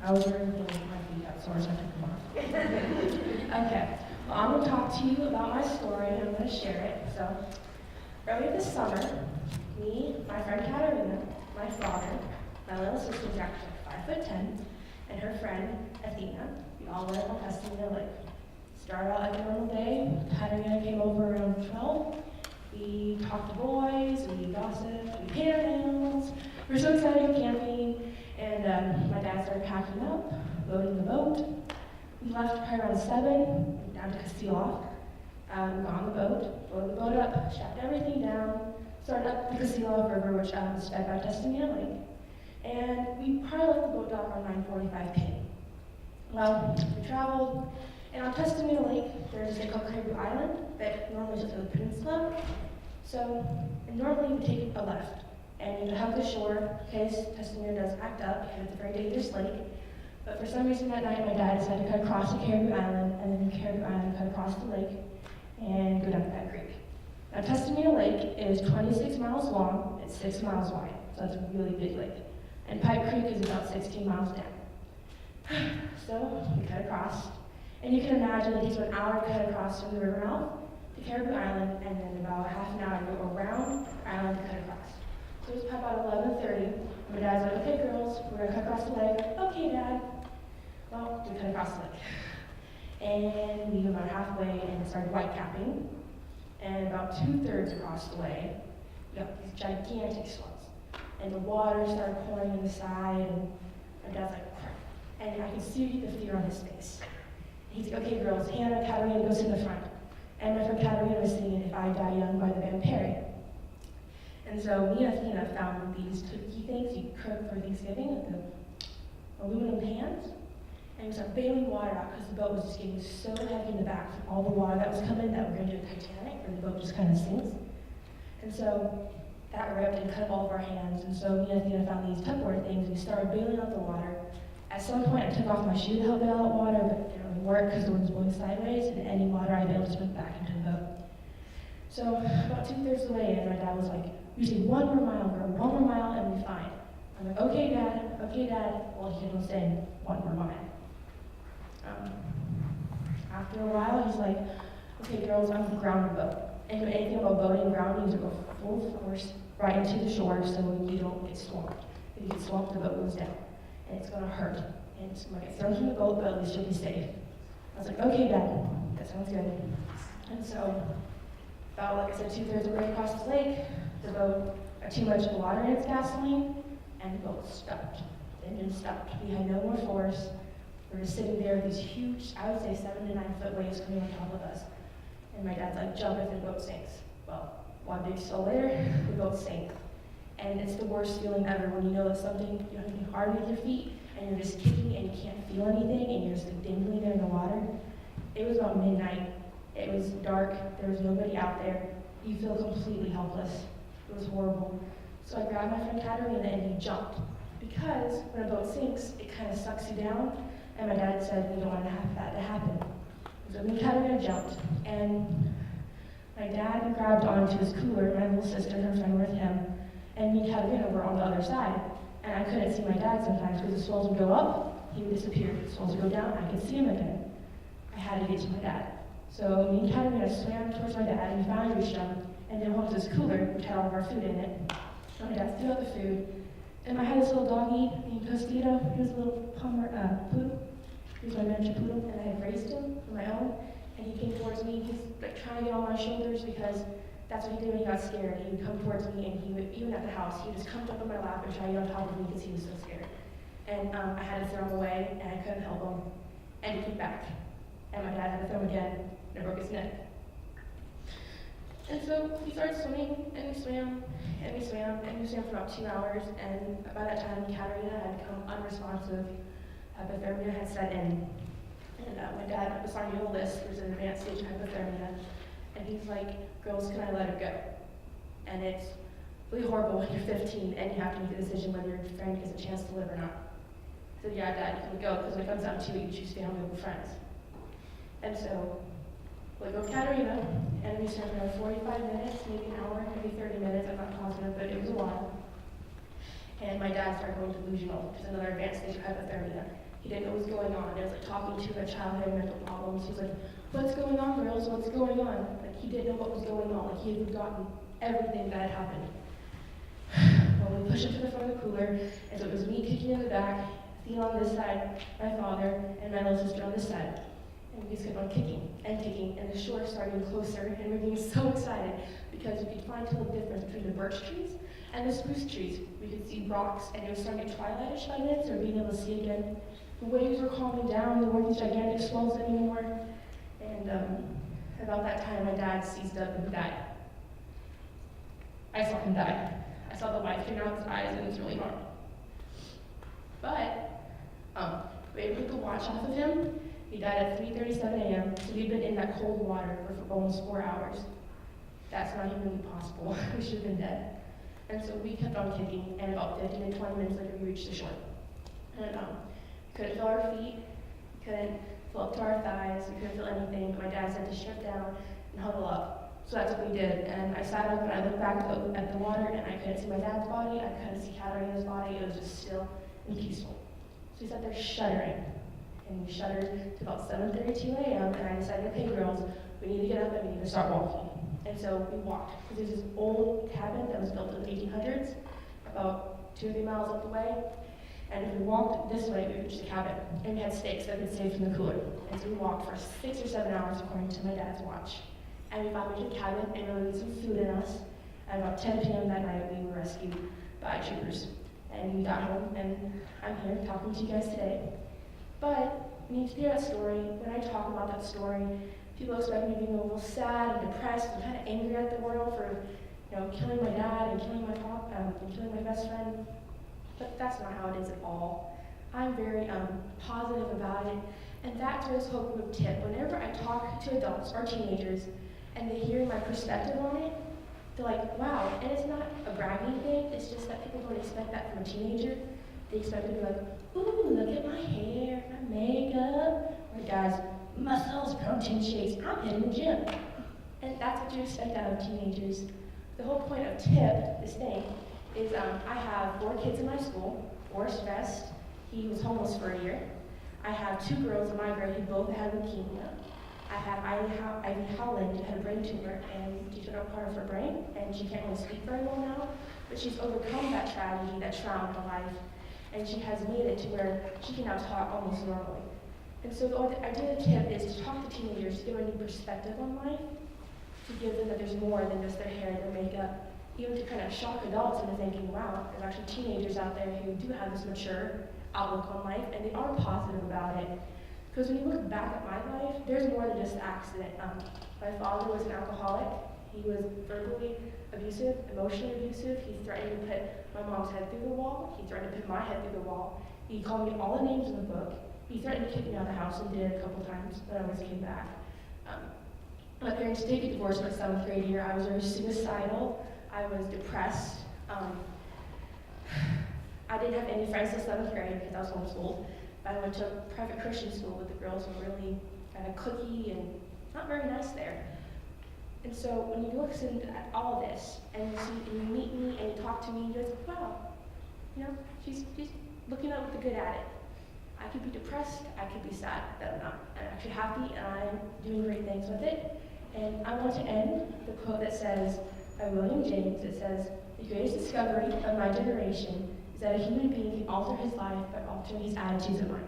I was wearing heels with my feet out sore, so I took them off. Okay, well, I'm going to talk to you about my story, and I'm going to share it. So, earlier this summer, me, my friend Katarina, my father, my little sister, who's actually 5'10", and her friend, Athena, we all went on Pasadena Lake. Started out like a normal day. Katarina came over around 12. We talked to boys, we gossiped, we painted our nails. We were so excited to go camping, and my dad started packing up, loading the boat. We left probably around 7, went down to Castilla, got on the boat, loaded the boat up, strapped everything down, started up the Castilla River, which is fed by Pasadena Lake. And we probably left the boat dock around 9:45 p.m. Well, we traveled, and on Pasadena Lake, there's a thing called Caribou Island that normally sits on the peninsula. So, normally you take a left, and you hug the shore in case Pasadena does act up, because it's a very dangerous lake. But for some reason that night, my dad decided to cut across the Caribou Island, and then from Caribou Island, cut across the lake, and go down to Pipe Creek. Now, Pasadena Lake is 26 miles long, it's 6 miles wide, so that's a really big lake. And Pipe Creek is about 16 miles down. So, we cut across, and you can imagine it takes about an hour to cut across from the river mouth to Caribou Island, and then about half an hour to go around the island to cut across. So it was probably about 11:30, and my dad's like, okay girls, we're gonna cut across the lake. Okay, Dad. Well, we cut across the lake. And we went about halfway and started whitecapping. And about 2/3 across the way, we got these gigantic swells. And the water started pouring in the side, and my dad's like, crap. And I could see the fear on his face. And he's like, okay girls, Hannah, Katarina, go sit in the front. And my friend Katarina was singing If I Die Young by the band Perry. And so me and Athena found these turkey things you cook for Thanksgiving, like the aluminum pans. And we started bailing water out because the boat was just getting so heavy in the back from all the water that was coming that we're going to do a Titanic, where the boat just kind of sinks. And so that ripped and cut all of our hands. And so me and Athena found these Tupperware things, and we started bailing out the water. At some point, I took off my shoe to help bail out water, but it didn't really work because the wind was blowing sideways, and any water I bailed just went back into the boat. So about 2/3 of the way in, my dad was like, we just need one more mile, girl, one more mile, and we'll be fine. I'm like, okay, Dad, okay, Dad. Well, he didn't say one more mile. After a while, he's like, okay, girls, I'm gonna ground the boat. And anything about boating, grounding is to go full force right into the shore so you don't get swamped. If you get swamped, the boat goes down. And it's gonna hurt. And it's gonna get thrown from the boat, but at least you'll be safe. I was like, okay, Dad, that sounds good. And so, about, like I said, 2/3 of the way across the lake, the boat got too much water in its gasoline, and the boat stopped. The engine stopped. We had no more force. We were just sitting there with these huge, I would say 7 to 9 foot waves coming on top of us. And my dad's like, jump if the boat sinks. Well, one big swell later, the boat sank. And it's the worst feeling ever when you know that something, you have anything hard with your feet, and you're just kicking and you can't feel anything, and you're just like dangling there in the water. It was about midnight. It was dark. There was nobody out there. You feel completely helpless. It was horrible. So I grabbed my friend Katarina and we jumped. Because when a boat sinks, it kind of sucks you down. And my dad said we don't want to have that to happen. So me and Katarina jumped. And my dad grabbed onto his cooler. My little sister and her friend were with him. And me and Katarina were on the other side. And I couldn't see my dad sometimes because the swells would go up, he would disappear. The swells would go down, I could see him again. I had to get to my dad. So me and Katarina swam towards my dad and we finally reached him. And then home to this cooler, which had all of our food in it. And my dad threw out the food. And I had this little doggy named Tostito. He was a little poodle. He was my miniature poodle, and I had raised him for my own. And he came towards me. He's like trying to get on my shoulders because that's what he did when he got scared. He would come towards me, and he would, even at the house, he would just come up on my lap and try to get on top of me because he was so scared. And I had to throw him away, and I couldn't help him. And he came back. And my dad had to throw him again, and I broke his neck. And so we started swimming, and we swam, and we swam, and we swam for about 2 hours, and by that time, Katarina had become unresponsive. Hypothermia had set in. And my dad was on the list, there's an advanced stage hypothermia, and he's like, girls, can I let her go? And it's really horrible when you're 15 and you have to make a decision whether your friend gets a chance to live or not. I said, yeah, Dad, you can go, because when it comes down to it, you choose family over friends. And so, we go with Katarina, and we swam for 45 minutes, maybe an hour, maybe 30 minutes, I'm not positive, but it was a while. And my dad started going delusional, which is another advanced stage of hypothermia. He didn't know what was going on. It was like talking to a child who had mental problems. He was like, "What's going on, girls? What's going on?" Like he didn't know what was going on. Like he had forgotten everything that had happened. Well, we pushed him to the front of the cooler, and so it was me kicking in the back, Theo on this side, my father, and my little sister on this side. And we just kept on kicking, and the shore started getting closer, and we were getting so excited because we could finally tell the difference between the birch trees and the spruce trees. We could see rocks, and it was starting to get twilightish by then, so we were being able to see again. The waves were calming down, there weren't these gigantic swells anymore, and about that time, my dad seized up and died. I saw him die. I saw the light coming out of his eyes, and it was really hard. But we were able to get the watch off of him. He died at 3:37 a.m., so we'd been in that cold water for almost 4 hours. That's not humanly possible. We should have been dead. And so we kept on kicking, and about 15 to 20 minutes later, we reached the shore. And couldn't feel our feet, couldn't feel up to our thighs, we couldn't feel anything, but my dad said to shut down and huddle up. So that's what we did, and I sat up and I looked back at the water, and I couldn't see my dad's body, I couldn't see Katarina's body, it was just still and peaceful. So we sat there shuddering, and we shuddered to about 7:32 a.m., and I decided, okay girls, we need to get up and we need to start walking. And so we walked, because there's this old cabin that was built in the 1800s, about 2 or 3 miles up the way. And if we walked this way, we would reach the cabin. And we had stakes that had been saved from the cooler. And so we walked for 6 or 7 hours according to my dad's watch. And we finally reached the cabin and we released some food in us. And about 10 p.m. that night, we were rescued by troopers. And we got home, and I'm here talking to you guys today. But when you hear that story, when I talk about that story, people expect me to be a little sad and depressed and kind of angry at the world for, killing my dad and killing my pop and killing my best friend. But that's not how it is at all. I'm very positive about it, and that's where this whole group tip. Whenever I talk to adults or teenagers, and they hear my perspective on it, they're like, wow, and it's not a bragging thing, it's just that people don't expect that from a teenager. They expect to be like, ooh, look at my hair, my makeup, or guys, muscles, protein shakes, I'm hitting the gym. And that's what you expect out of teenagers. The whole point of TIP, this thing, is I have 4 kids in my school. Forrest Vest, he was homeless for a year. I have 2 girls in my grade who both had leukemia. I have Ivy Holland, who had a brain tumor, and she took out part of her brain, and she can't really speak very well now, but she's overcome that tragedy, that trauma in her life, and she has made it to where she can now talk almost normally. And so the idea of the tip is to talk to teenagers, to give them a new perspective on life, to give them that there's more than just their hair, their makeup, even to kind of shock adults into thinking, wow, there's actually teenagers out there who do have this mature outlook on life, and they are positive about it. Because when you look back at my life, there's more than just the accident. My father was an alcoholic. He was verbally abusive, emotionally abusive. He threatened to put my mom's head through the wall. He threatened to put my head through the wall. He called me all the names in the book. He threatened to kick me out of the house and did it a couple times, but I always came back. My parents did get divorced my 7th grade year. I was very suicidal. I was depressed. I didn't have any friends till 7th grade because I was homeschooled. But I went to a private Christian school with the girls who were really kind of cliquey and not very nice there. And so when you look at all of this and you meet me and you talk to me, you're like, wow, she's looking at the good at it. I could be depressed, I could be sad, but I'm not. I'm actually happy and I'm doing great things with it. And I want to end the quote that says, by William James, it says, the greatest discovery of my generation is that a human being can alter his life by altering his attitudes and mind.